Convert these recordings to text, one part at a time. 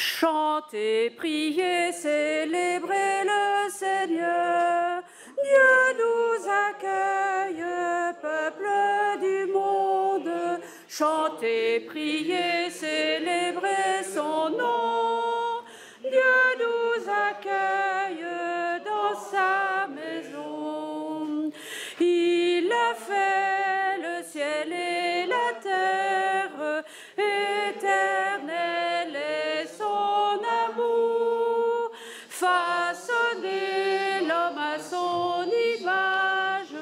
Chantez, priez, célébrez le Seigneur. Dieu nous accueille, peuple du monde. Chantez, priez, célébrez son nom. Dieu nous accueille dans sa maison. Il a fait le ciel et la terre, éternel est son amour. Façonné l'homme à son image,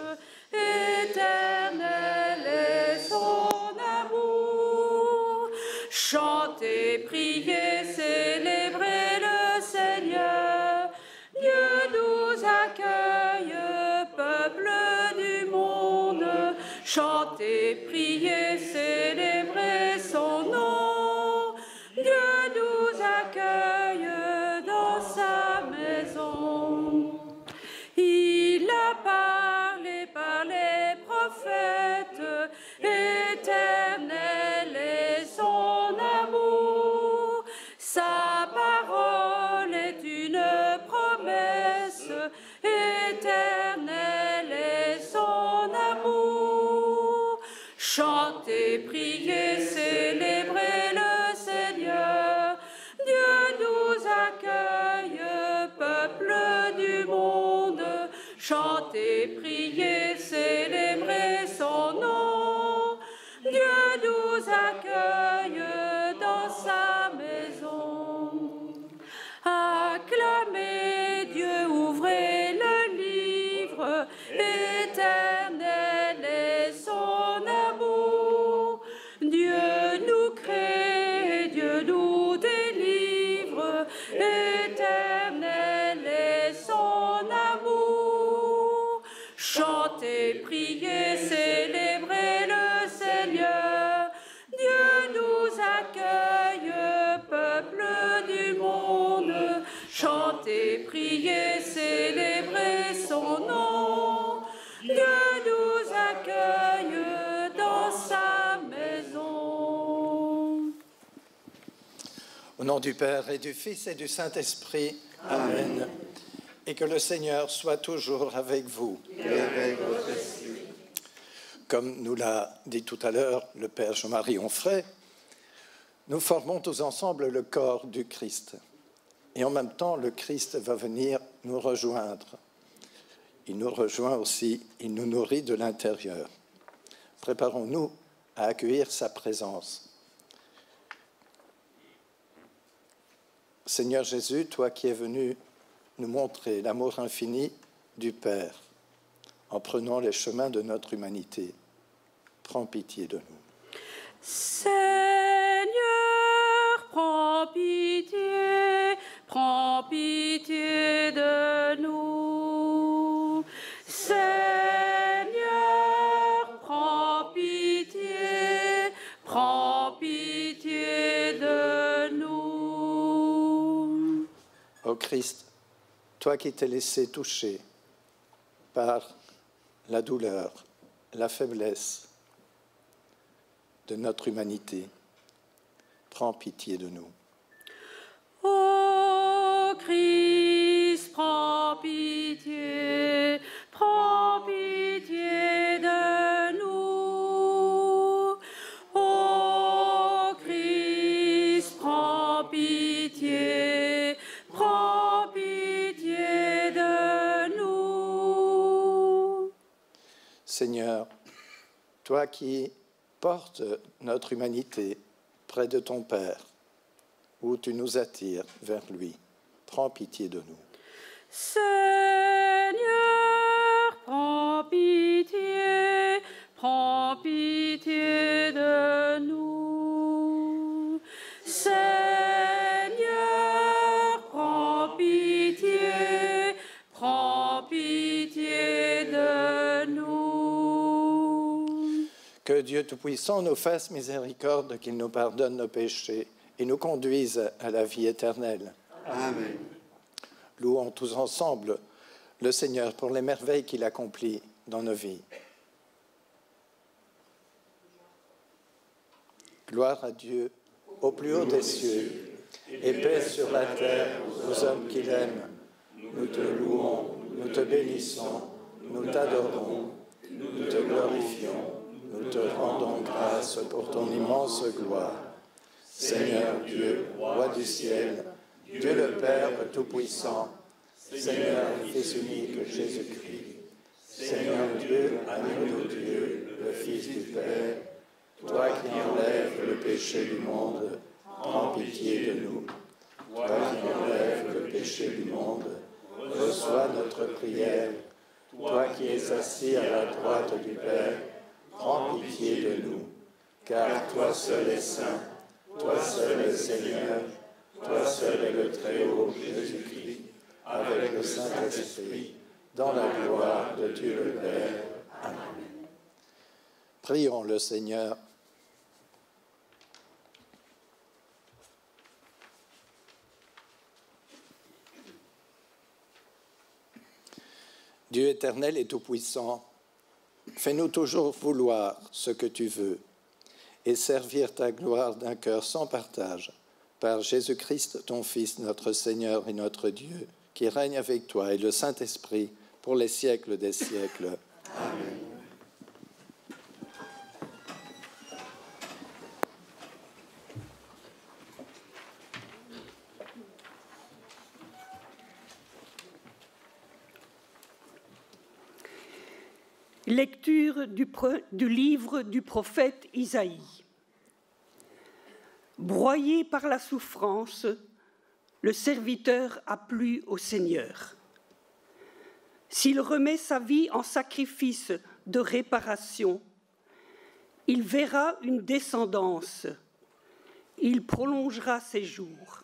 éternel est son amour. Chantez, priez, célébrez le Seigneur. Dieu nous accueille, peuple du monde. Chantez, priez, célébrez son nom. Dieu nous accueille dans sa maison. Il a parlé par les prophètes, éternel est son amour. Sa parole est une promesse, éternel est son amour. Chantez, priez, célébrez le Seigneur. Dieu nous accueille, peuple du monde. Chantez, priez, célébrez son nom. Dieu nous accueille dans sa maison. Acclamez Dieu, ouvrez le livre, éternel est son amour. Dieu nous crée, Dieu nous délivre, éternel est son amour. Chantez, priez, célébrez le Seigneur. Dieu nous accueille, peuple du monde. Chantez, priez, célébrez son nom. Dieu nous accueille dans sa maison. Au nom du Père et du Fils et du Saint-Esprit. Amen. Et que le Seigneur soit toujours avec vous. Et avec votre esprit. Comme nous l'a dit tout à l'heure le Père Jean-Marie Onfray, nous formons tous ensemble le corps du Christ. Et en même temps, le Christ va venir nous rejoindre. Il nous rejoint aussi, il nous nourrit de l'intérieur. Préparons-nous à accueillir sa présence. Seigneur Jésus, toi qui es venu nous montrer l'amour infini du Père en prenant les chemins de notre humanité, prends pitié de nous. Seigneur, prends pitié de nous. Seigneur, prends pitié de nous. Ô Christ, toi qui t'es laissé toucher par la douleur, la faiblesse de notre humanité, prends pitié de nous. Ô Christ, prends pitié de nous. Ô Christ, prends pitié de nous. Seigneur, toi qui portes notre humanité près de ton Père, où tu nous attires vers lui, prends pitié de nous. Seigneur, prends pitié de nous. Seigneur, prends pitié de nous. Que Dieu Tout-Puissant nous fasse miséricorde, qu'il nous pardonne nos péchés et nous conduise à la vie éternelle. Amen. Louons tous ensemble le Seigneur pour les merveilles qu'il accomplit dans nos vies. Gloire à Dieu au plus haut des cieux et paix sur la terre aux hommes qu'il aime. Nous te louons, nous te bénissons, nous t'adorons, nous te glorifions, nous te rendons grâce pour ton immense gloire. Seigneur Dieu, roi du ciel, Dieu le Père Tout-Puissant, Seigneur Fils unique Jésus-Christ, Seigneur Dieu, agneau de Dieu, le Fils du Père, toi qui enlèves le péché du monde, prends pitié de nous. Toi qui enlèves le péché du monde, reçois notre prière. Toi qui es assis à la droite du Père, prends pitié de nous. Car toi seul es saint, toi seul es Seigneur, toi seul est le Très-Haut Jésus-Christ, avec le Saint-Esprit, dans la gloire de Dieu le Père. Amen. Prions le Seigneur. Dieu éternel et tout-puissant, fais-nous toujours vouloir ce que tu veux et servir ta gloire d'un cœur sans partage, par Jésus-Christ, ton Fils, notre Seigneur et notre Dieu, qui règne avec toi et le Saint-Esprit pour les siècles des siècles. Amen. Lecture du livre du prophète Isaïe. Broyé par la souffrance, le serviteur a plu au Seigneur. S'il remet sa vie en sacrifice de réparation, il verra une descendance, il prolongera ses jours.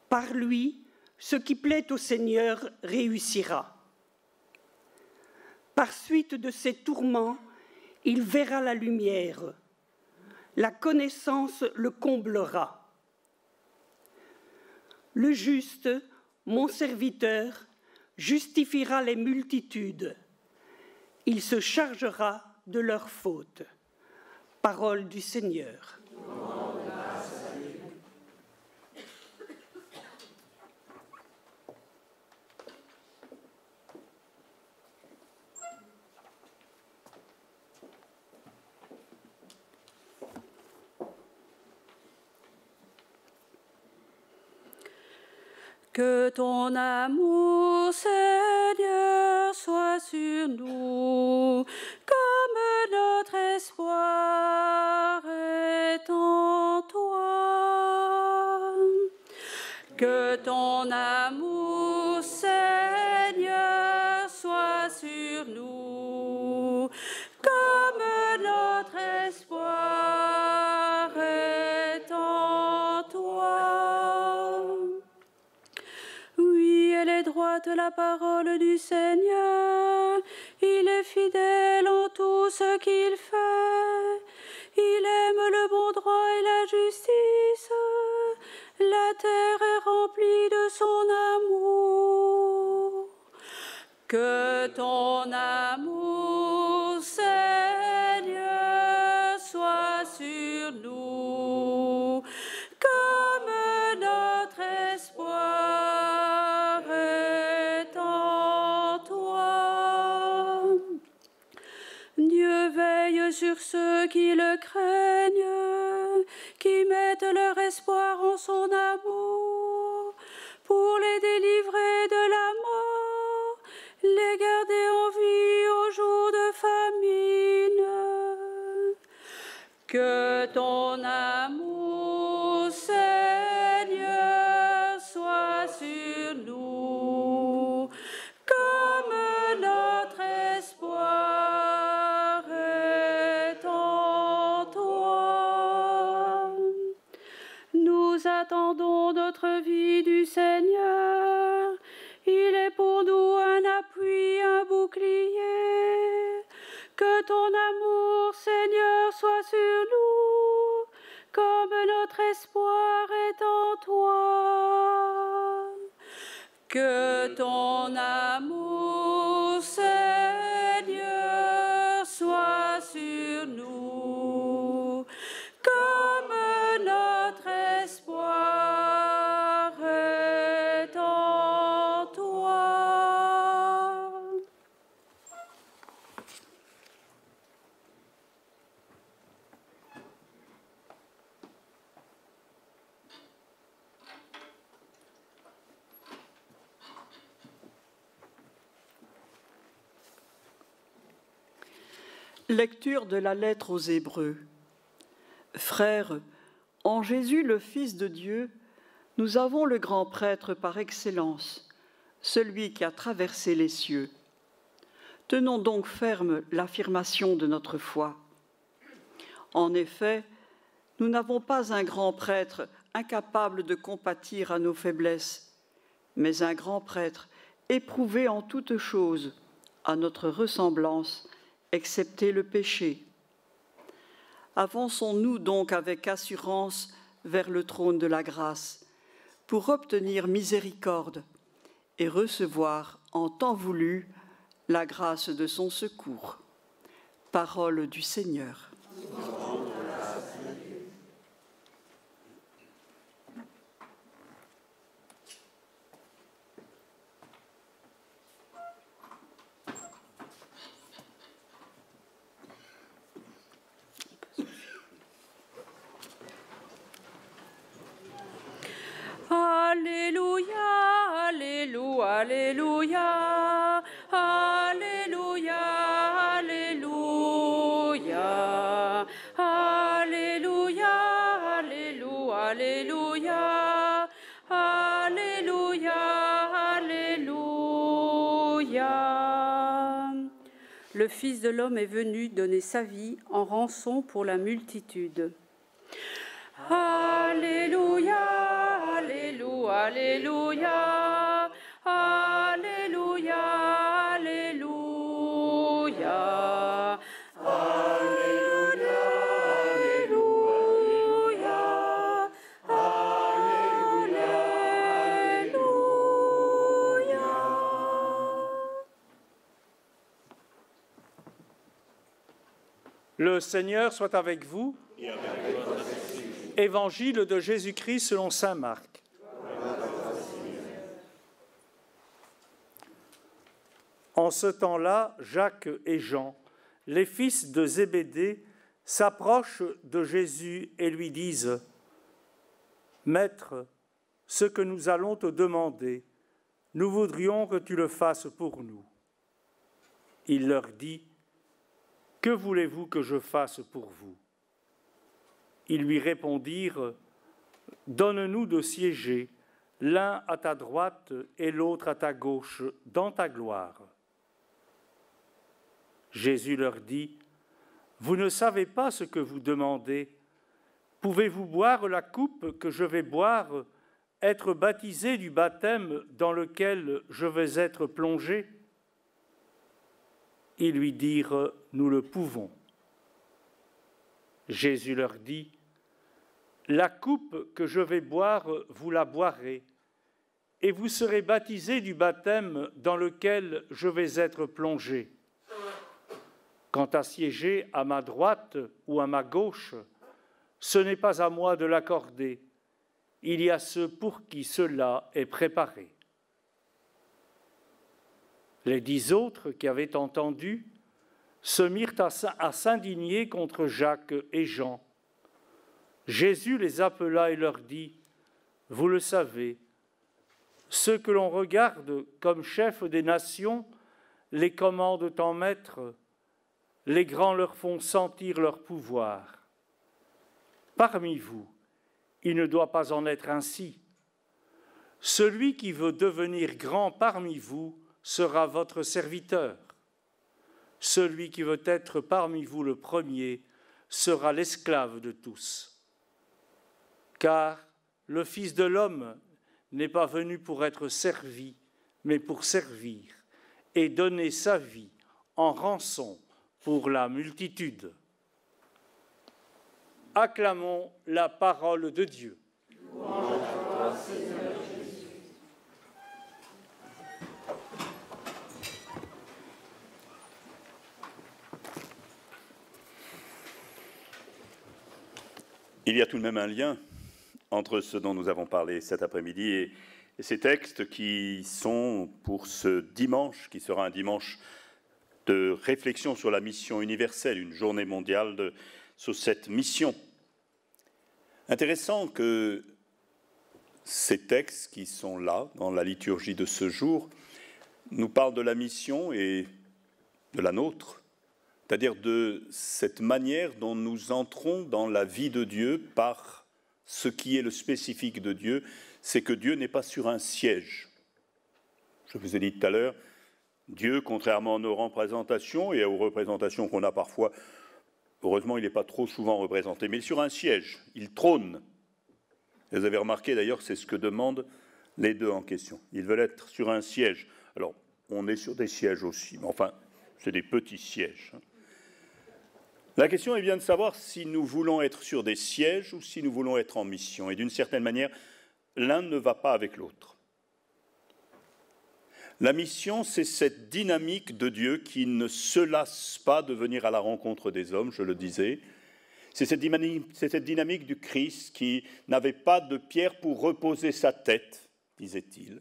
Par lui, ce qui plaît au Seigneur réussira. Par suite de ses tourments, il verra la lumière. La connaissance le comblera. Le juste, mon serviteur, justifiera les multitudes. Il se chargera de leurs fautes. Parole du Seigneur. Que ton amour, Seigneur, soit sur nous, comme notre espoir est en toi. Que ton amour, Seigneur, soit sur nous, comme notre espoir est en toi. Oui, elle est droite la parole du Seigneur, il est fidèle en tout ce qu'il fait, il aime le bon droit et la justice, la terre est remplie de son amour. Que ton amour, Seigneur, soit sur nous, comme notre espoir est en toi. Dieu veille sur ceux qui le craignent, qui mettent leur espoir en son amour, pour les délivrer de la mort, les garder en vie au jour de famine. Que ton amour, Seigneur, soit sur nous, comme notre espoir est en toi. Nous attendons notre vie du Seigneur, il est pour nous un appui, un bouclier. Que ton amour, Seigneur, soit sur nous, comme notre espoir est en toi. Que ton amour, Seigneur, soit sur nous, comme notre espoir Lecture de la lettre aux Hébreux. Frères, en Jésus, le Fils de Dieu, nous avons le grand prêtre par excellence, celui qui a traversé les cieux. Tenons donc ferme l'affirmation de notre foi. En effet, nous n'avons pas un grand prêtre incapable de compatir à nos faiblesses, mais un grand prêtre éprouvé en toutes choses, à notre ressemblance, excepté le péché. Avançons-nous donc avec assurance vers le trône de la grâce, pour obtenir miséricorde et recevoir en temps voulu la grâce de son secours. Parole du Seigneur. Alléluia, Alléluia, Alléluia, Alléluia, Alléluia, Alléluia, Alléluia, Alléluia, Alléluia. Le Fils de l'homme est venu donner sa vie en rançon pour la multitude. Alléluia, Alléluia, Alléluia, Alléluia, Alléluia, Alléluia, Alléluia. Le Seigneur soit avec vous. Et avec votre esprit. Évangile de Jésus-Christ selon saint Marc. En ce temps-là, Jacques et Jean, les fils de Zébédée, s'approchent de Jésus et lui disent « Maître, ce que nous allons te demander, nous voudrions que tu le fasses pour nous. » Il leur dit « Que voulez-vous que je fasse pour vous ?» Ils lui répondirent « Donne-nous de siéger, l'un à ta droite et l'autre à ta gauche, dans ta gloire. » Jésus leur dit « Vous ne savez pas ce que vous demandez. Pouvez-vous boire la coupe que je vais boire, être baptisé du baptême dans lequel je vais être plongé ?» Ils lui dirent « Nous le pouvons. » Jésus leur dit « La coupe que je vais boire, vous la boirez, et vous serez baptisés du baptême dans lequel je vais être plongé. Quant à siéger à ma droite ou à ma gauche, ce n'est pas à moi de l'accorder. Il y a ceux pour qui cela est préparé. » Les 10 autres qui avaient entendu se mirent à s'indigner contre Jacques et Jean. Jésus les appela et leur dit « Vous le savez, ceux que l'on regarde comme chefs des nations les commandent en maître, les grands leur font sentir leur pouvoir. Parmi vous, il ne doit pas en être ainsi. Celui qui veut devenir grand parmi vous sera votre serviteur. Celui qui veut être parmi vous le premier sera l'esclave de tous. Car le Fils de l'homme n'est pas venu pour être servi, mais pour servir et donner sa vie en rançon pour la multitude. » Acclamons la parole de Dieu. Louange à toi, Seigneur Jésus. Il y a tout de même un lien entre ce dont nous avons parlé cet après-midi et ces textes qui sont pour ce dimanche, qui sera un dimanche de réflexion sur la mission universelle, une journée mondiale sur cette mission. Intéressant que ces textes qui sont là, dans la liturgie de ce jour, nous parlent de la mission et de la nôtre, c'est-à-dire de cette manière dont nous entrons dans la vie de Dieu par ce qui est le spécifique de Dieu, c'est que Dieu n'est pas sur un siège. Je vous ai dit tout à l'heure, Dieu, contrairement à nos représentations et aux représentations qu'on a parfois, heureusement, il n'est pas trop souvent représenté, mais sur un siège, il trône. Vous avez remarqué d'ailleurs que c'est ce que demandent les deux en question. Ils veulent être sur un siège. Alors, on est sur des sièges aussi, mais enfin, c'est des petits sièges. La question est bien de savoir si nous voulons être sur des sièges ou si nous voulons être en mission. Et d'une certaine manière, l'un ne va pas avec l'autre. La mission, c'est cette dynamique de Dieu qui ne se lasse pas de venir à la rencontre des hommes, je le disais. C'est cette dynamique du Christ qui n'avait pas de pierre pour reposer sa tête, disait-il,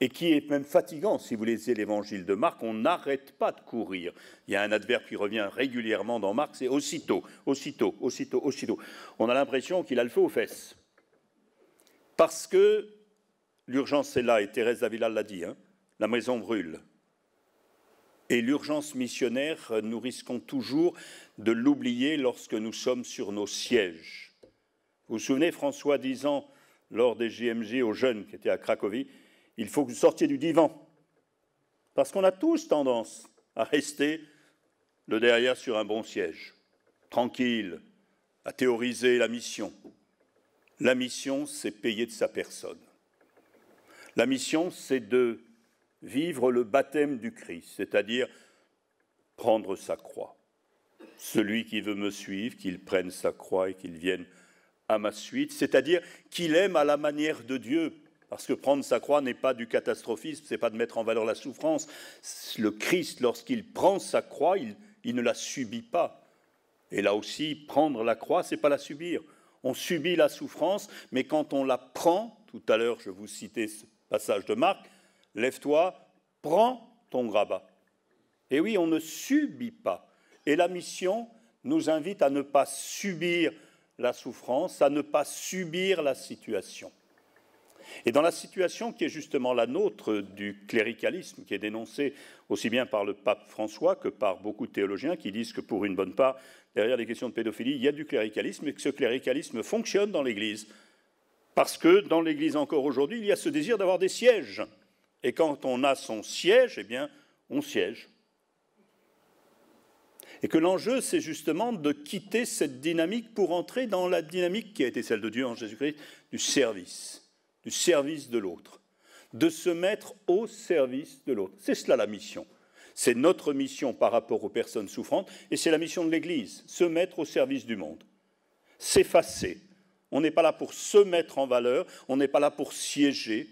et qui est même fatigant. Si vous lisez l'évangile de Marc, on n'arrête pas de courir. Il y a un adverbe qui revient régulièrement dans Marc, c'est aussitôt, aussitôt, aussitôt, aussitôt. On a l'impression qu'il a le feu aux fesses. Parce que l'urgence est là, et Thérèse d'Avila l'a dit, la maison brûle. Et l'urgence missionnaire, nous risquons toujours de l'oublier lorsque nous sommes sur nos sièges. Vous vous souvenez, François disant, lors des JMJ aux jeunes qui étaient à Cracovie, il faut que vous sortiez du divan. Parce qu'on a tous tendance à rester le derrière sur un bon siège, tranquille, à théoriser la mission. La mission, c'est payer de sa personne. La mission, c'est de vivre le baptême du Christ, c'est-à-dire prendre sa croix. Celui qui veut me suivre, qu'il prenne sa croix et qu'il vienne à ma suite, c'est-à-dire qu'il aime à la manière de Dieu, parce que prendre sa croix n'est pas du catastrophisme, ce n'est pas de mettre en valeur la souffrance. Le Christ, lorsqu'il prend sa croix, il ne la subit pas. Et là aussi, prendre la croix, ce n'est pas la subir. On subit la souffrance, mais quand on la prend, tout à l'heure je vous citais ce passage de Marc, lève-toi, prends ton grabat. Et oui, on ne subit pas. Et la mission nous invite à ne pas subir la souffrance, à ne pas subir la situation. Et dans la situation qui est justement la nôtre du cléricalisme, qui est dénoncée aussi bien par le pape François que par beaucoup de théologiens qui disent que pour une bonne part, derrière les questions de pédophilie, il y a du cléricalisme et que ce cléricalisme fonctionne dans l'Église. Parce que dans l'Église encore aujourd'hui, il y a ce désir d'avoir des sièges. Et quand on a son siège, eh bien, on siège. Et que l'enjeu, c'est justement de quitter cette dynamique pour entrer dans la dynamique qui a été celle de Dieu en Jésus-Christ, du service de l'autre, de se mettre au service de l'autre. C'est cela la mission. C'est notre mission par rapport aux personnes souffrantes et c'est la mission de l'Église, se mettre au service du monde. S'effacer. On n'est pas là pour se mettre en valeur, on n'est pas là pour siéger.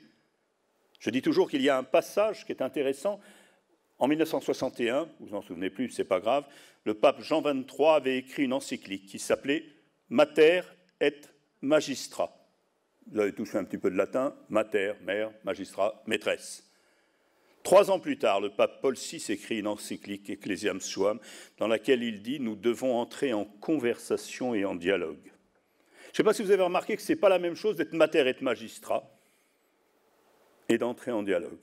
Je dis toujours qu'il y a un passage qui est intéressant. En 1961, vous vous en souvenez plus, c'est pas grave, le pape Jean XXIII avait écrit une encyclique qui s'appelait Mater et Magistra. Vous avez tous fait un petit peu de latin, mater, mère, magistrat, maîtresse. 3 ans plus tard, le pape Paul VI écrit une encyclique, Ecclesiam Suam, dans laquelle il dit « Nous devons entrer en conversation et en dialogue ». Je ne sais pas si vous avez remarqué que ce n'est pas la même chose d'être mater et magistrat et d'entrer en dialogue.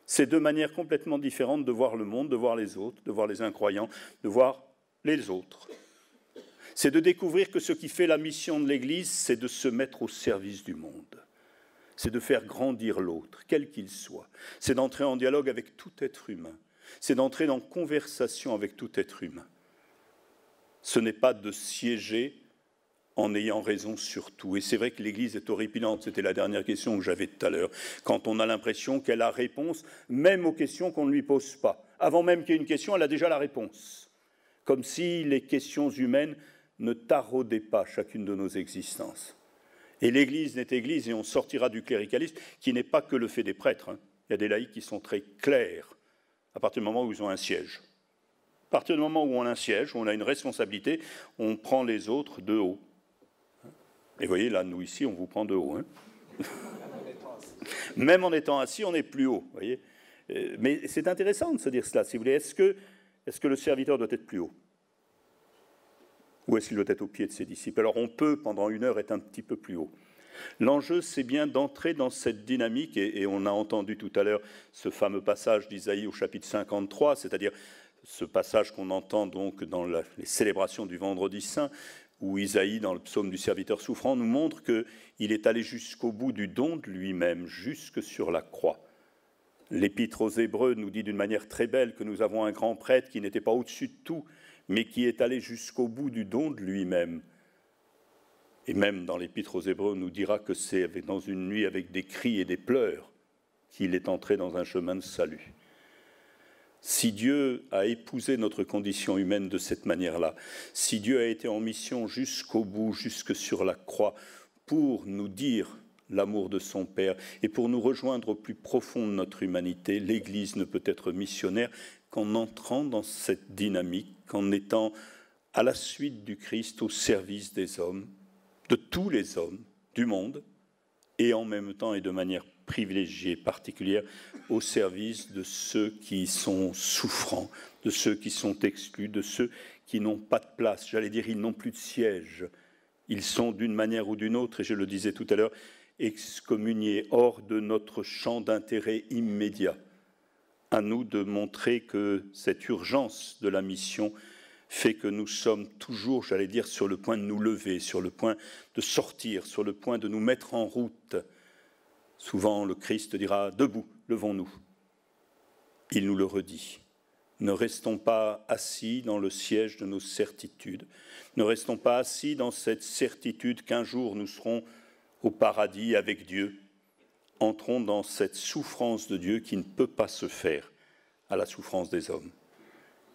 C'est 2 manières complètement différentes de voir le monde, de voir les autres, de voir les incroyants, de voir les autres. C'est de découvrir que ce qui fait la mission de l'Église, c'est de se mettre au service du monde. C'est de faire grandir l'autre, quel qu'il soit. C'est d'entrer en dialogue avec tout être humain. C'est d'entrer en conversation avec tout être humain. Ce n'est pas de siéger en ayant raison sur tout. Et c'est vrai que l'Église est horripilante. C'était la dernière question que j'avais tout à l'heure. Quand on a l'impression qu'elle a réponse, même aux questions qu'on ne lui pose pas. Avant même qu'il y ait une question, elle a déjà la réponse. Comme si les questions humaines ne taraudaient pas chacune de nos existences. Et l'Église n'est Église, et on sortira du cléricalisme, qui n'est pas que le fait des prêtres. Il y a des laïcs qui sont très clairs, à partir du moment où ils ont un siège. À partir du moment où on a un siège, où on a une responsabilité, on prend les autres de haut. Et vous voyez, là, nous, ici, on vous prend de haut. Même en étant assis, on est plus haut. Vous voyez. Mais c'est intéressant de se dire cela. Si vous voulez, est-ce que le serviteur doit être plus haut ? Ou est-ce qu'il doit être au pied de ses disciples ? Alors on peut, pendant 1 heure, être un petit peu plus haut. L'enjeu, c'est bien d'entrer dans cette dynamique, et on a entendu tout à l'heure ce fameux passage d'Isaïe au chapitre 53, c'est-à-dire ce passage qu'on entend donc dans les célébrations du Vendredi Saint, où Isaïe, dans le psaume du serviteur souffrant, nous montre qu'il est allé jusqu'au bout du don de lui-même, jusque sur la croix. L'Épître aux Hébreux nous dit d'une manière très belle que nous avons un grand prêtre qui n'était pas au-dessus de tout, mais qui est allé jusqu'au bout du don de lui-même. Et même dans l'Épître aux Hébreux, on nous dira que c'est dans une nuit avec des cris et des pleurs qu'il est entré dans un chemin de salut. Si Dieu a épousé notre condition humaine de cette manière-là, si Dieu a été en mission jusqu'au bout, jusque sur la croix, pour nous dire l'amour de son Père et pour nous rejoindre au plus profond de notre humanité, l'Église ne peut être missionnaire qu'en entrant dans cette dynamique, qu'en étant à la suite du Christ au service des hommes, de tous les hommes du monde, et en même temps et de manière privilégiée, particulière, au service de ceux qui sont souffrants, de ceux qui sont exclus, de ceux qui n'ont pas de place. J'allais dire, ils n'ont plus de siège. Ils sont d'une manière ou d'une autre, et je le disais tout à l'heure, excommuniés, hors de notre champ d'intérêt immédiat. À nous de montrer que cette urgence de la mission fait que nous sommes toujours, j'allais dire, sur le point de nous lever, sur le point de sortir, sur le point de nous mettre en route. Souvent, le Christ dira « Debout, levons-nous ». Il nous le redit. Ne restons pas assis dans le siège de nos certitudes. Ne restons pas assis dans cette certitude qu'un jour nous serons au paradis avec Dieu. Entrons dans cette souffrance de Dieu qui ne peut pas se faire à la souffrance des hommes.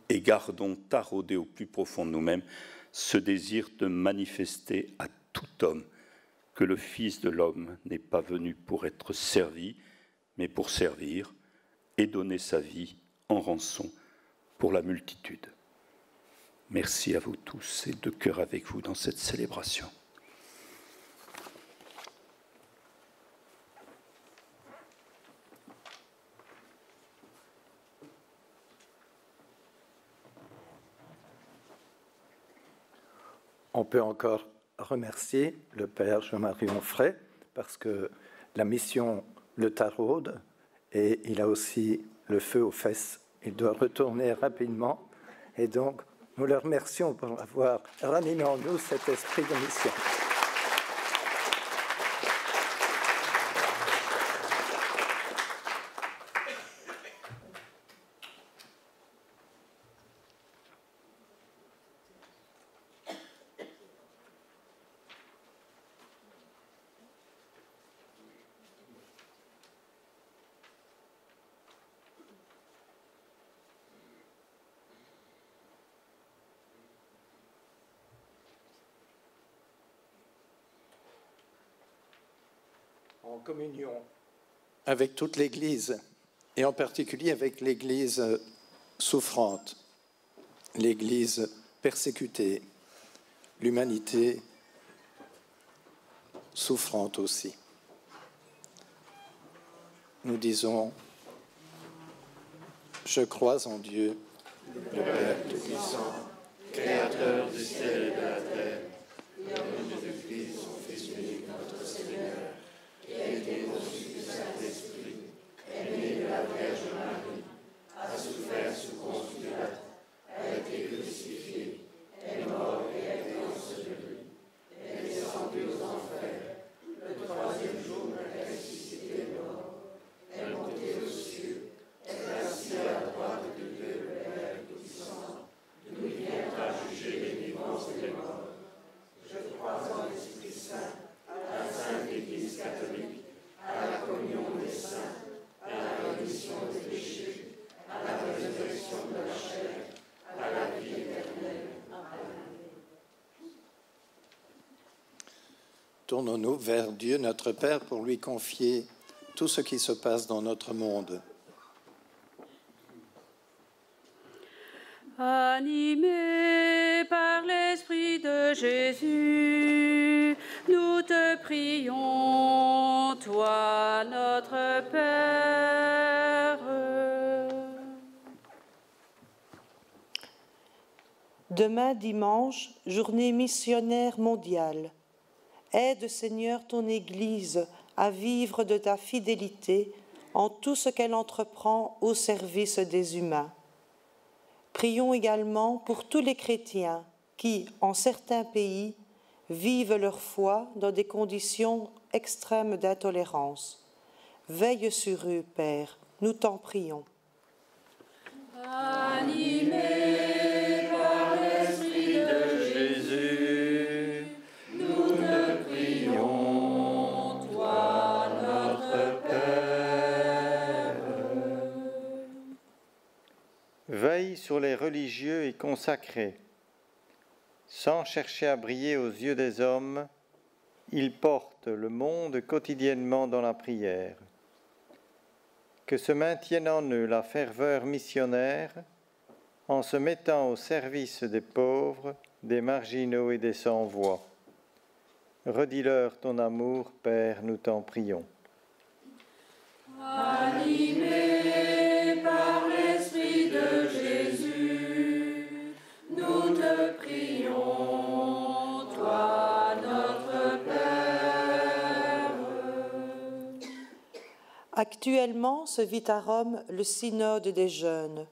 Et gardons taraudé au plus profond de nous-mêmes ce désir de manifester à tout homme que le Fils de l'homme n'est pas venu pour être servi, mais pour servir et donner sa vie en rançon pour la multitude. Merci à vous tous et de cœur avec vous dans cette célébration. On peut encore remercier le Père Jean-Marie Onfray parce que la mission le taraude et il a aussi le feu aux fesses. Il doit retourner rapidement et donc nous le remercions pour avoir ranimé en nous cet esprit de mission. En communion avec toute l'Église, et en particulier avec l'Église souffrante, l'Église persécutée, l'humanité souffrante aussi. Nous disons, je crois en Dieu, le Père Tout-Puissant, Créateur du ciel et de la terre, et en nom de Christ, son Fils unique, notre Seigneur, qui a été conçu du Saint-Esprit, est né de la Vierge Marie, a souffert sous Ponce Pilate, a été crucifié, est mort et a été enseveli, est descendu aux enfers, le troisième jour est ressuscité des morts, est monté aux cieux, est assis à la droite de Dieu le Père Tout-Puissant, d'où il viendra juger les vivants et les morts. Je crois en l'Esprit Saint, à la Sainte Église catholique, à la communion des saints, à la rémission des péchés, à la résurrection de la chair, à la vie éternelle. Amen. Tournons-nous vers Dieu notre Père pour lui confier tout ce qui se passe dans notre monde. Animés par l'Esprit de Jésus, nous te prions, toi notre Père. Demain dimanche, journée missionnaire mondiale. Aide, Seigneur, ton Église à vivre de ta fidélité en tout ce qu'elle entreprend au service des humains. Prions également pour tous les chrétiens qui, en certains pays, vivent leur foi dans des conditions extrêmes d'intolérance. Veille sur eux, Père, nous t'en prions. Animés par l'Esprit de Jésus, nous te prions, toi notre Père. Veille sur les religieux et consacrés. Sans chercher à briller aux yeux des hommes, ils portent le monde quotidiennement dans la prière. Que se maintienne en eux la ferveur missionnaire en se mettant au service des pauvres, des marginaux et des sans-voix. Redis-leur ton amour, Père, nous t'en prions. Animés par l'Esprit de Jésus, nous te prions, toi notre Père. Actuellement se vit à Rome le synode des jeunes.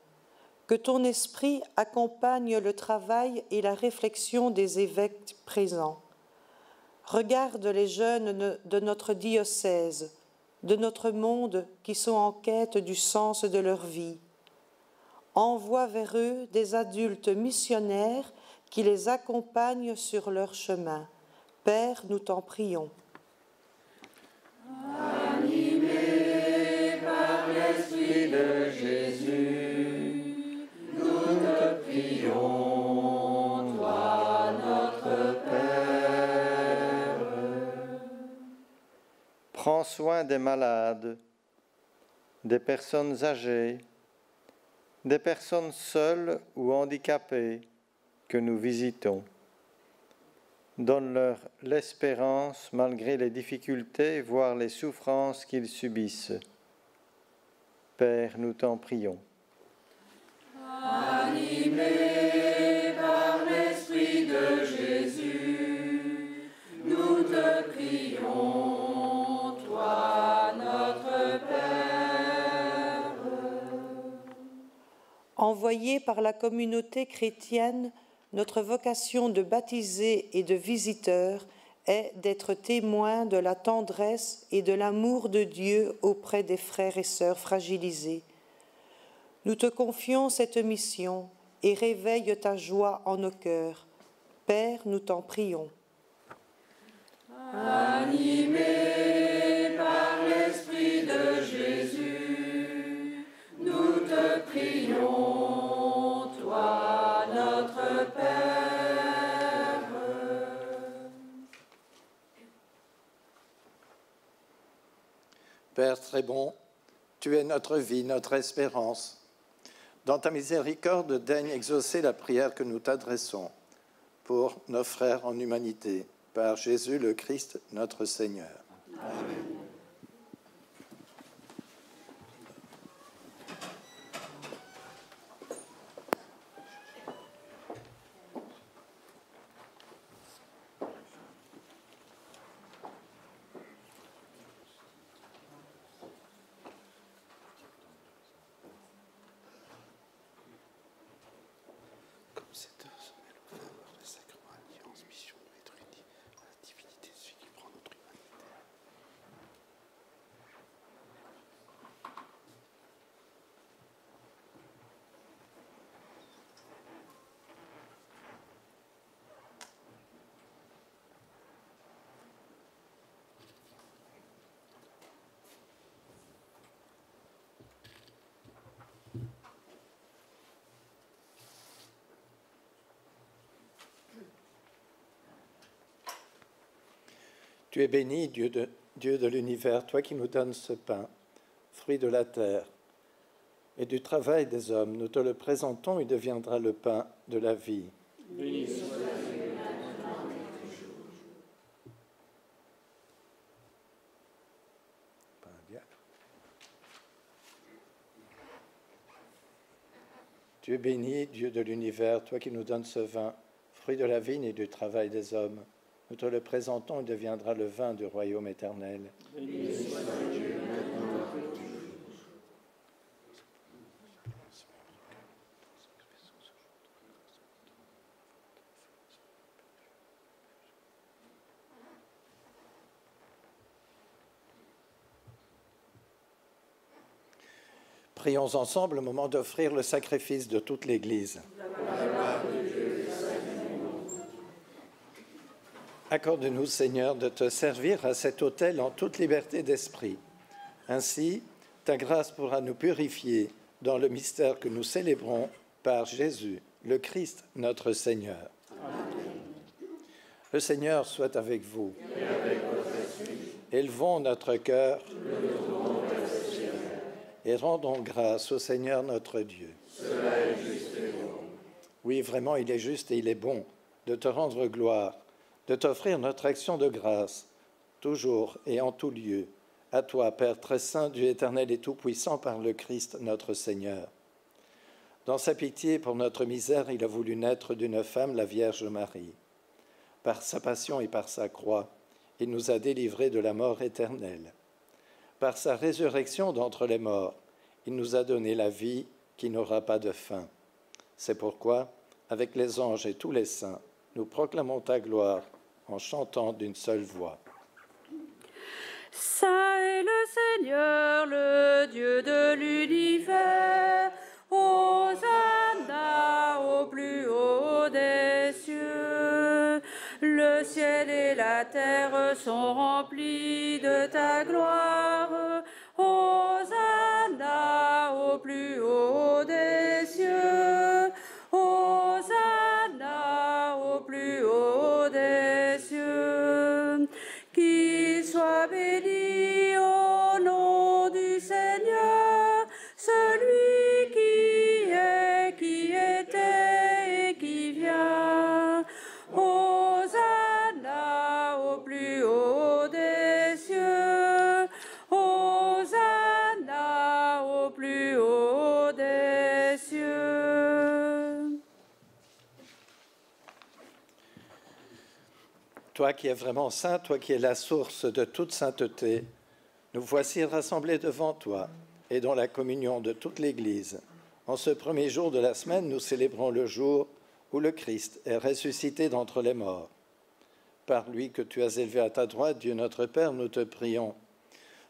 Que ton esprit accompagne le travail et la réflexion des évêques présents. Regarde les jeunes de notre diocèse, de notre monde qui sont en quête du sens de leur vie. Envoie vers eux des adultes missionnaires qui les accompagnent sur leur chemin. Père, nous t'en prions. Animés par l'Esprit de Jésus, nous te prions, toi notre Père. Prends soin des malades, des personnes âgées, des personnes seules ou handicapées que nous visitons. Donne-leur l'espérance malgré les difficultés, voire les souffrances qu'ils subissent. Père, nous t'en prions. Animés par l'Esprit de Jésus, nous te prions, toi notre Père. Envoyés par la communauté chrétienne, notre vocation de baptisés et de visiteurs est d'être témoins de la tendresse et de l'amour de Dieu auprès des frères et sœurs fragilisés. Nous te confions cette mission et réveille ta joie en nos cœurs. Père, nous t'en prions. Animés par l'Esprit de Jésus, nous te prions, toi notre Père. Père très bon, tu es notre vie, notre espérance. Dans ta miséricorde, daigne exaucer la prière que nous t'adressons pour nos frères en humanité, par Jésus le Christ, notre Seigneur. Amen. Tu es béni, Dieu de l'univers, toi qui nous donnes ce pain, fruit de la terre et du travail des hommes. Nous te le présentons, il deviendra le pain de la vie. Béni soit Dieu maintenant et toujours. Tu es béni, Dieu de l'univers, toi qui nous donnes ce vin, fruit de la vigne et du travail des hommes. Nous te le présentons, il deviendra le vin du royaume éternel. Béni soit Dieu maintenant et toujours. Prions ensemble au moment d'offrir le sacrifice de toute l'Église. Accorde-nous, Seigneur, de te servir à cet autel en toute liberté d'esprit. Ainsi, ta grâce pourra nous purifier dans le mystère que nous célébrons par Jésus, le Christ, notre Seigneur. Amen. Le Seigneur soit avec vous. Et avec votre esprit. Élevons notre cœur et rendons grâce au Seigneur notre Dieu. Cela est juste et bon. Oui, vraiment, il est juste et il est bon de te rendre gloire, de t'offrir notre action de grâce, toujours et en tout lieu, à toi, Père très saint, Dieu éternel et tout-puissant, par le Christ notre Seigneur. Dans sa pitié pour notre misère, il a voulu naître d'une femme, la Vierge Marie. Par sa passion et par sa croix, il nous a délivrés de la mort éternelle. Par sa résurrection d'entre les morts, il nous a donné la vie qui n'aura pas de fin. C'est pourquoi, avec les anges et tous les saints, nous proclamons ta gloire en chantant d'une seule voix. Saint est le Seigneur, le Dieu de l'univers. Hosanna au plus haut des cieux. Le ciel et la terre sont remplis de ta gloire. Hosanna au plus haut des cieux. Hosanna au plus haut des cieux. Qu'il soit béni au nom du Seigneur, celui qui est, qui était et qui vient. Hosanna au plus haut des cieux. Hosanna au plus haut des cieux. Toi qui es vraiment saint, toi qui es la source de toute sainteté, nous voici rassemblés devant toi et dans la communion de toute l'Église. En ce premier jour de la semaine, nous célébrons le jour où le Christ est ressuscité d'entre les morts. Par lui que tu as élevé à ta droite, Dieu notre Père, nous te prions.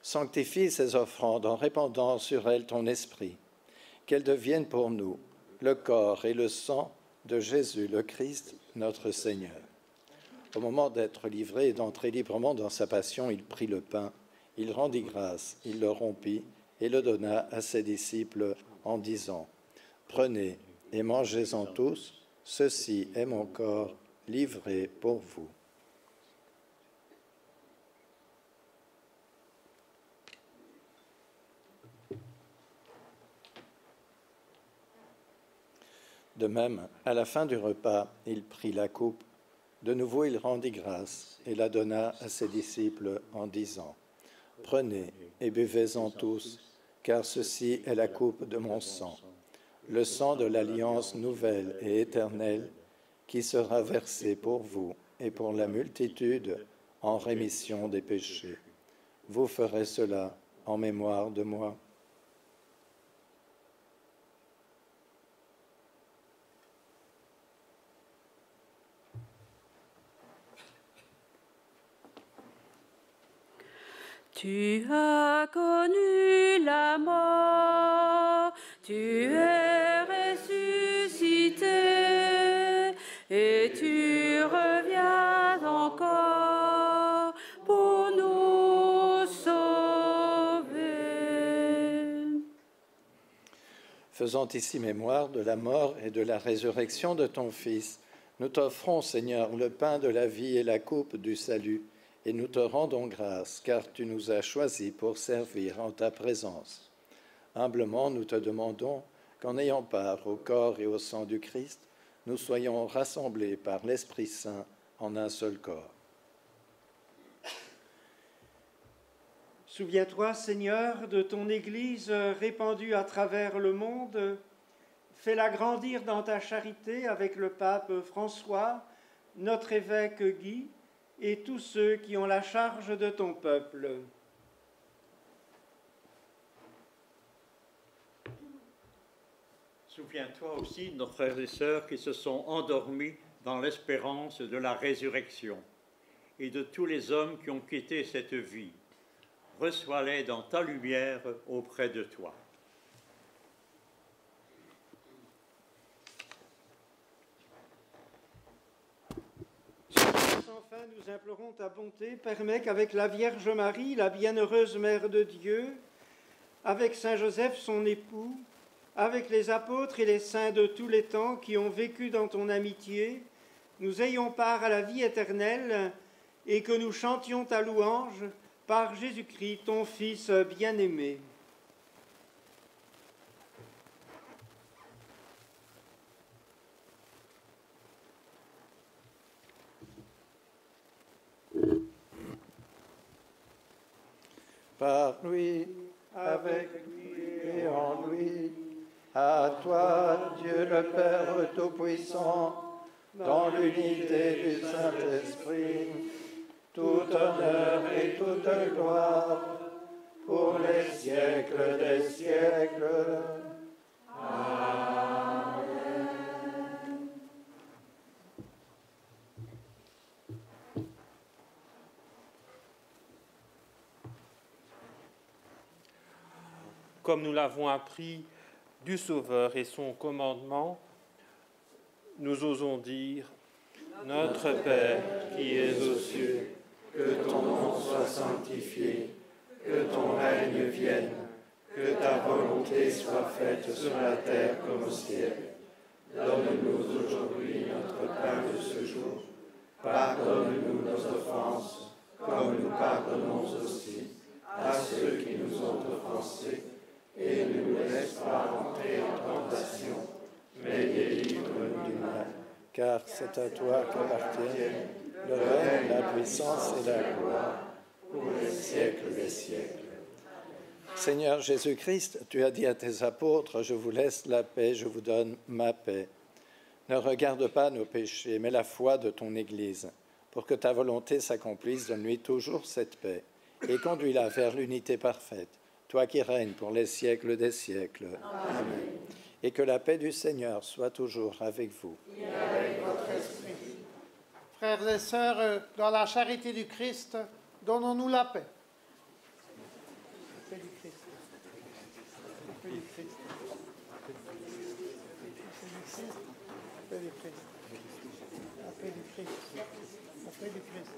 Sanctifie ces offrandes en répandant sur elles ton esprit, qu'elles deviennent pour nous le corps et le sang de Jésus le Christ, notre Seigneur. Au moment d'être livré et d'entrer librement dans sa passion, il prit le pain, il rendit grâce, il le rompit et le donna à ses disciples en disant : « Prenez et mangez-en tous, ceci est mon corps livré pour vous. » De même, à la fin du repas, il prit la coupe. De nouveau, il rendit grâce et la donna à ses disciples en disant : « Prenez et buvez-en tous, car ceci est la coupe de mon sang, le sang de l'alliance nouvelle et éternelle qui sera versé pour vous et pour la multitude en rémission des péchés. Vous ferez cela en mémoire de moi. » Tu as connu la mort, tu es ressuscité, et tu reviens encore pour nous sauver. Faisant ici mémoire de la mort et de la résurrection de ton Fils, nous t'offrons, Seigneur, le pain de la vie et la coupe du salut, et nous te rendons grâce, car tu nous as choisis pour servir en ta présence. Humblement, nous te demandons qu'en ayant part au corps et au sang du Christ, nous soyons rassemblés par l'Esprit Saint en un seul corps. Souviens-toi, Seigneur, de ton Église répandue à travers le monde. Fais-la grandir dans ta charité avec le pape François, notre évêque Guy, et tous ceux qui ont la charge de ton peuple. Souviens-toi aussi de nos frères et sœurs qui se sont endormis dans l'espérance de la résurrection et de tous les hommes qui ont quitté cette vie. Reçois-les dans ta lumière auprès de toi. enfin, nous implorons ta bonté, permets qu'avec la Vierge Marie, la bienheureuse Mère de Dieu, avec Saint Joseph, son époux, avec les apôtres et les saints de tous les temps qui ont vécu dans ton amitié, nous ayons part à la vie éternelle et que nous chantions ta louange par Jésus-Christ, ton Fils bien-aimé. Par lui, avec lui et en lui, à toi, Dieu le Père Tout-Puissant, dans l'unité du Saint-Esprit, tout honneur et toute gloire, pour les siècles des siècles. Amen. Comme nous l'avons appris du Sauveur et son commandement, nous osons dire « Notre Père qui es aux cieux, que ton nom soit sanctifié, que ton règne vienne, que ta volonté soit faite sur la terre comme au ciel. Donne-nous aujourd'hui notre pain de ce jour. Pardonne-nous nos offenses, comme nous pardonnons aussi à ceux qui nous ont offensés. Et ne nous laisse pas entrer en tentation, mais délivre-nous du mal. Car c'est à toi qu'appartiennent le règne, la puissance et la gloire, pour les siècles des siècles. Seigneur Jésus-Christ, tu as dit à tes apôtres, je vous laisse la paix, je vous donne ma paix. Ne regarde pas nos péchés, mais la foi de ton Église. Pour que ta volonté s'accomplisse, donne-lui toujours cette paix et conduis-la vers l'unité parfaite. Toi qui règnes pour les siècles des siècles. Amen. Et que la paix du Seigneur soit toujours avec vous. Et avec votre esprit. Frères et sœurs, dans la charité du Christ, donnons-nous la paix. La paix du Christ. La paix du Christ. La paix du Christ. La paix du Christ. La paix du Christ.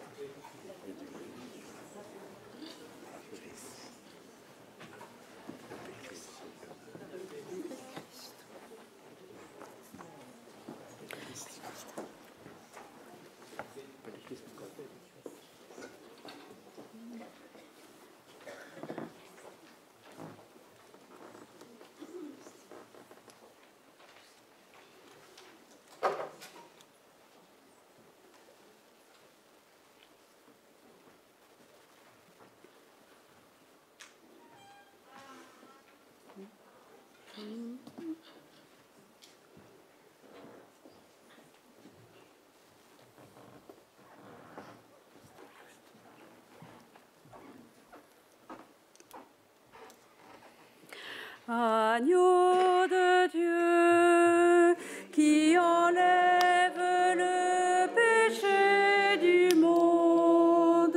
Agneau de Dieu, qui enlève le péché du monde,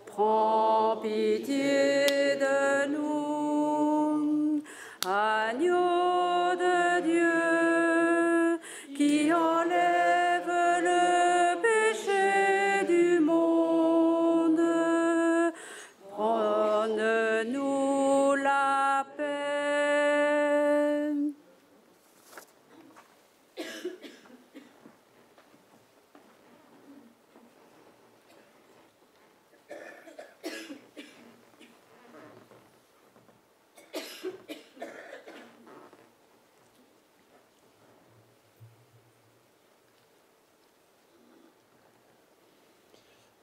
prends pitié de nous. Agneau de Dieu, qui enlève le péché du monde, prends-nous la paix.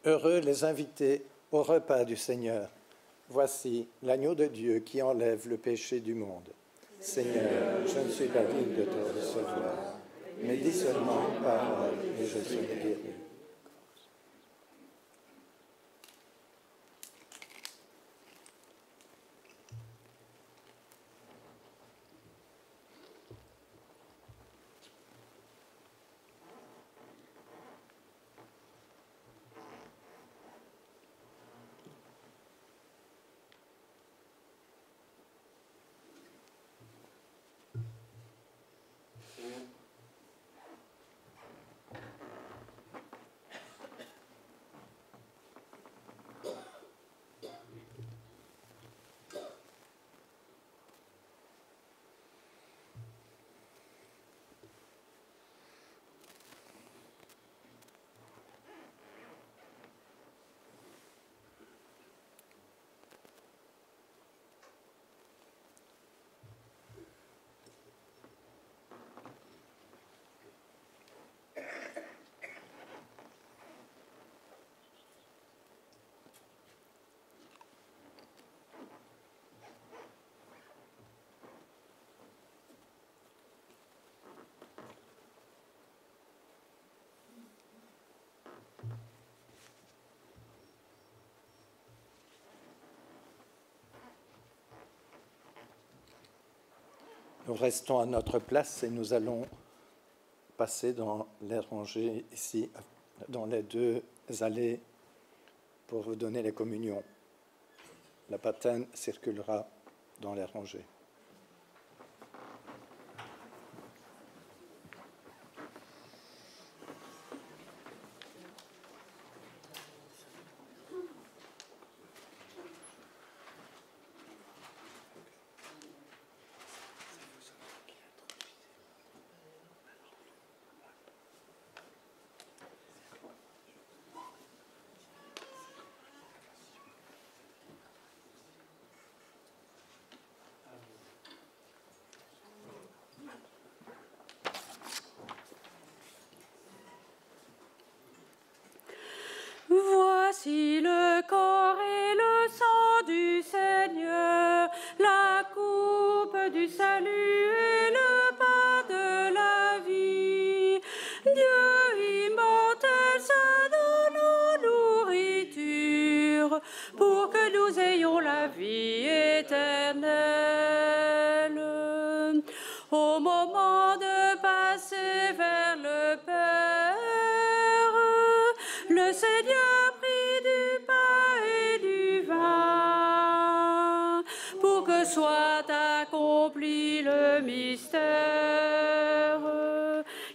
Heureux les invités au repas du Seigneur. Voici l'agneau de Dieu qui enlève le péché du monde. Seigneur, je ne suis pas digne de te recevoir, mais dis seulement une parole et je serai guéri. Nous restons à notre place et nous allons passer dans les rangées ici, dans les deux allées, pour vous donner les communions. La patène circulera dans les rangées. Voici le corps et le sang du Seigneur, la coupe du salut et le pain de la vie. Dieu immortel se donne nos nourritures pour que nous ayons la vie éternelle. Au moment de passer vers le Père, le Seigneur prit du pain et du vin pour que soit accompli le mystère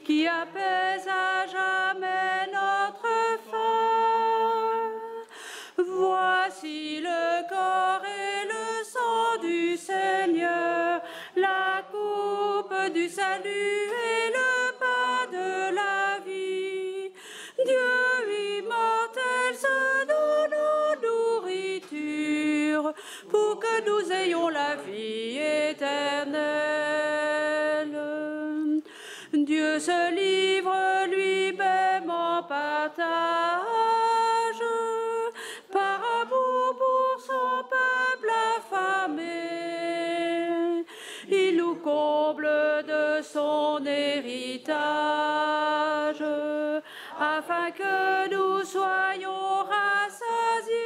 qui apaise à jamais notre faim. Voici le corps et le sang du Seigneur, la coupe du salut et le pain de la vie. Dieu immortel se donne nos nourritures pour que nous ayons la vie éternelle. Dieu se livre lui-même en partage par amour pour son peuple affamé. Il nous comble de son héritage afin que nous soyons rassasiés.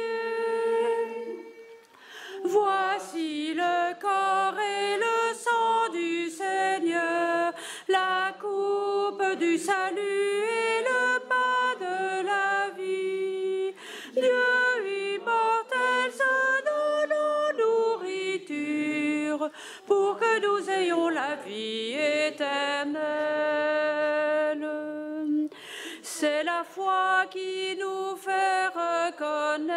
Voici le corps et le sang du Seigneur, la coupe du salut et le pain de la vie. Dieu immortel se donne nos nourritures pour que nous ayons la vie éternelle. C'est la foi qui nous fait reconnaître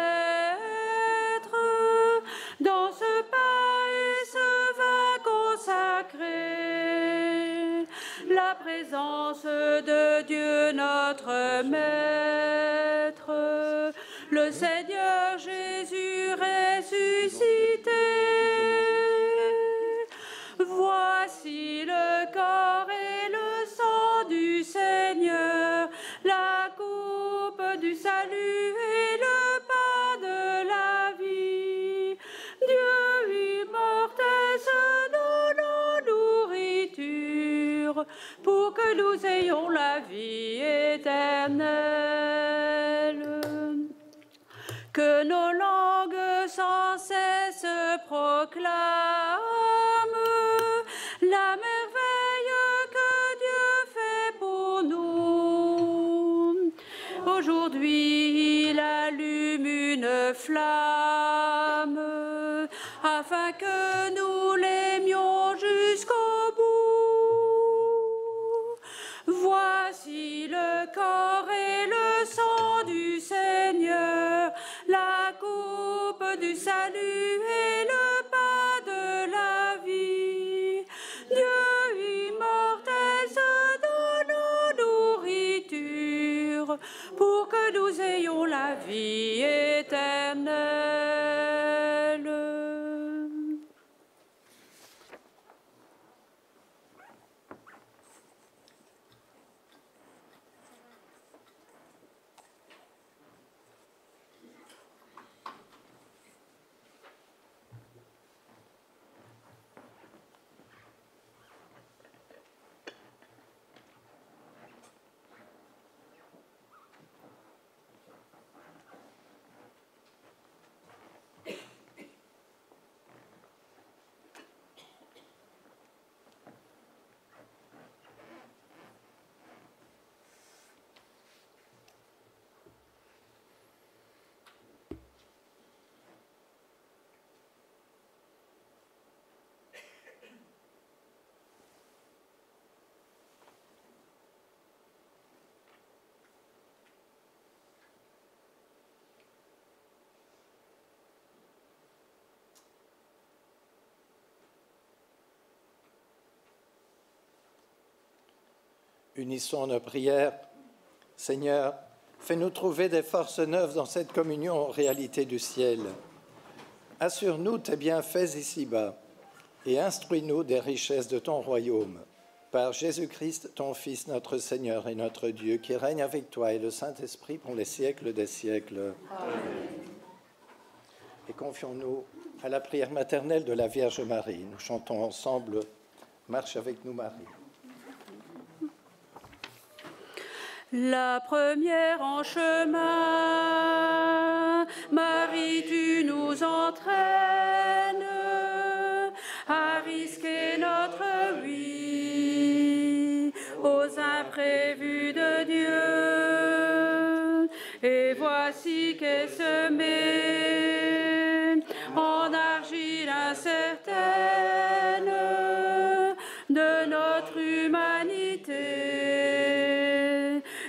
dans ce pain et ce vin consacré la présence de Dieu notre Maître, le Seigneur Jésus ressuscité. Voici le corps et le sang du Seigneur, la coupe du salut et le pain de la vie. Dieu immortel se donne en nourriture pour que nous ayons la vie éternelle. Que nos langues sans cesse proclament la merveille que Dieu fait pour nous. Aujourd'hui, il allume une flamme afin que nous l'aimions jusqu'au bout. Voici le corps et le sang du Seigneur, la coupe du salut et le pain de la vie. Dieu immortel se donne en nourriture pour que nous ayons la vie éternelle. unissons nos prières. Seigneur, fais-nous trouver des forces neuves dans cette communion aux réalités du ciel. Assure-nous tes bienfaits ici-bas et instruis-nous des richesses de ton royaume. Par Jésus-Christ, ton Fils, notre Seigneur et notre Dieu, qui règne avec toi et le Saint-Esprit pour les siècles des siècles. Amen. Et confions-nous à la prière maternelle de la Vierge Marie. Nous chantons ensemble « Marche avec nous, Marie ». La première en chemin, Marie, tu nous entraînes à risquer notre vie aux imprévus de Dieu. Et voici qu'est semée en argile incertaine de notre humanité.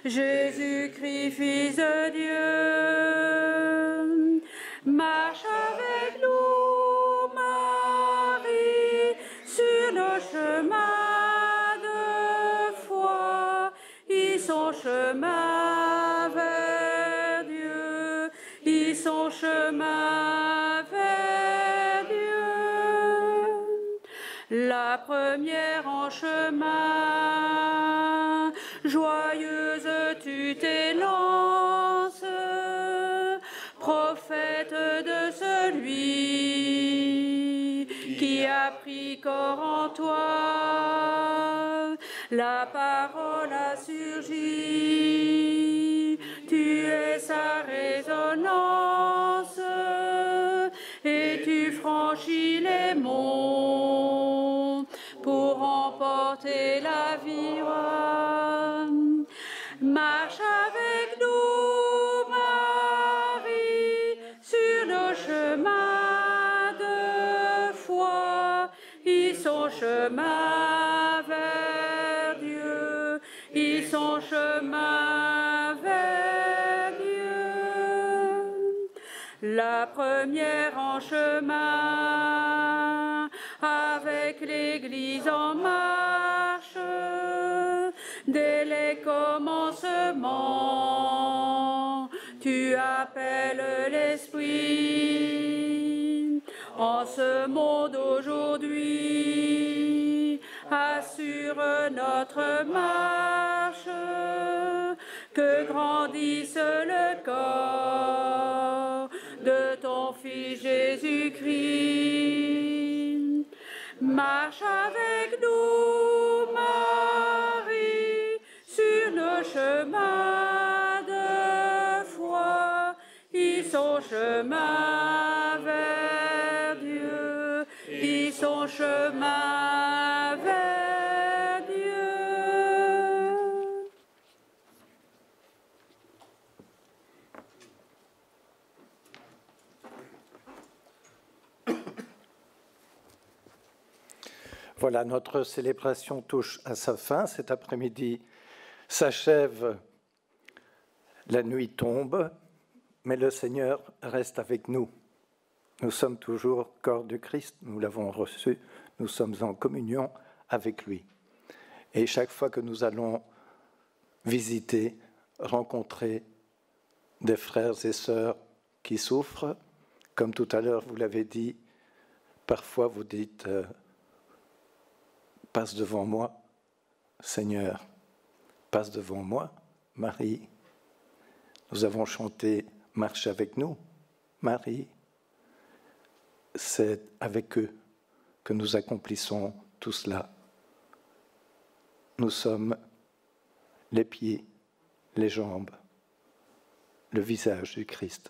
Jésus-Christ, Fils de Dieu, marche avec nous, Marie, sur nos chemins de foi. Ils sont chemin vers Dieu, ils sont chemin vers Dieu. La première en chemin, joyeuse tu t'élances, prophète de celui qui a pris corps en toi. La parole a surgi, tu es sa résonance, et tu franchis les monts pour emporter la vie. Marche avec nous, Marie, sur nos chemins de foi. Ils sont chemin vers Dieu, ils sont chemin vers Dieu. La première en chemin, avec l'Église en marche, dès les commencements, tu appelles l'Esprit. En ce monde aujourd'hui, assure notre marche, que grandisse le corps de ton Fils Jésus-Christ. Marche avec nous, Marie, sur nos chemins de foi. Ils sont chemin vers Dieu, ils sont chemin vers Dieu. Voilà, notre célébration touche à sa fin. Cet après-midi s'achève, la nuit tombe, mais le Seigneur reste avec nous. Nous sommes toujours corps du Christ, nous l'avons reçu, nous sommes en communion avec lui. Et chaque fois que nous allons visiter, rencontrer des frères et sœurs qui souffrent, comme tout à l'heure vous l'avez dit, parfois vous dites passe devant moi, Seigneur, passe devant moi, Marie. Nous avons chanté marche avec nous, Marie. C'est avec eux que nous accomplissons tout cela. Nous sommes les pieds, les jambes, le visage du Christ.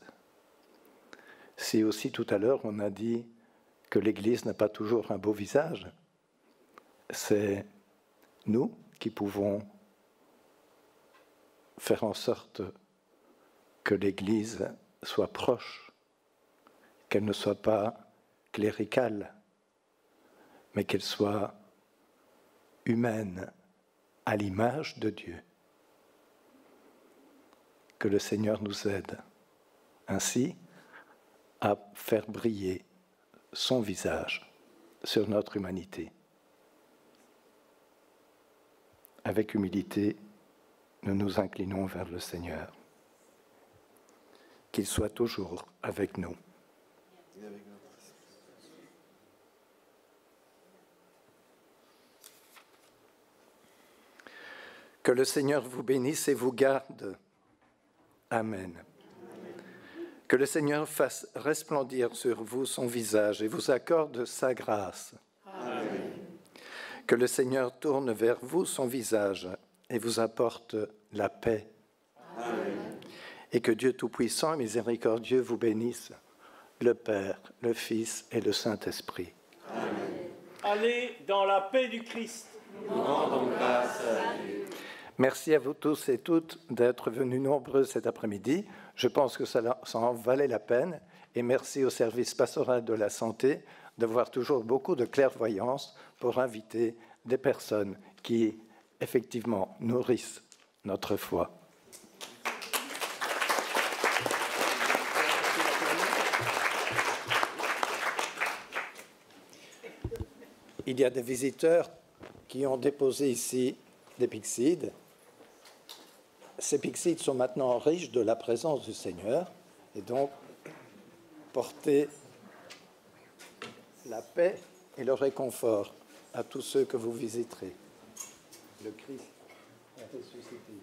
Si aussi tout à l'heure on a dit que l'Église n'a pas toujours un beau visage, c'est nous qui pouvons faire en sorte que l'Église soit proche, qu'elle ne soit pas cléricale, mais qu'elle soit humaine, à l'image de Dieu. Que le Seigneur nous aide ainsi à faire briller son visage sur notre humanité. avec humilité, nous nous inclinons vers le Seigneur. Qu'il soit toujours avec nous. Que le Seigneur vous bénisse et vous garde. Amen. Que le Seigneur fasse resplendir sur vous son visage et vous accorde sa grâce. Amen. Que le Seigneur tourne vers vous son visage et vous apporte la paix. Amen. Et que Dieu Tout-Puissant et Miséricordieux vous bénisse, le Père, le Fils et le Saint-Esprit. Amen. Allez dans la paix du Christ. Nous rendons grâce à Dieu. Merci à vous tous et toutes d'être venus nombreux cet après-midi. Je pense que ça en valait la peine. Et merci au service pastoral de la santé d'avoir toujours beaucoup de clairvoyance pour inviter des personnes qui, effectivement, nourrissent notre foi. Il y a des visiteurs qui ont déposé ici des pyxides. Ces pyxides sont maintenant riches de la présence du Seigneur et donc portez la paix et le réconfort à tous ceux que vous visiterez. Le Christ est ressuscité.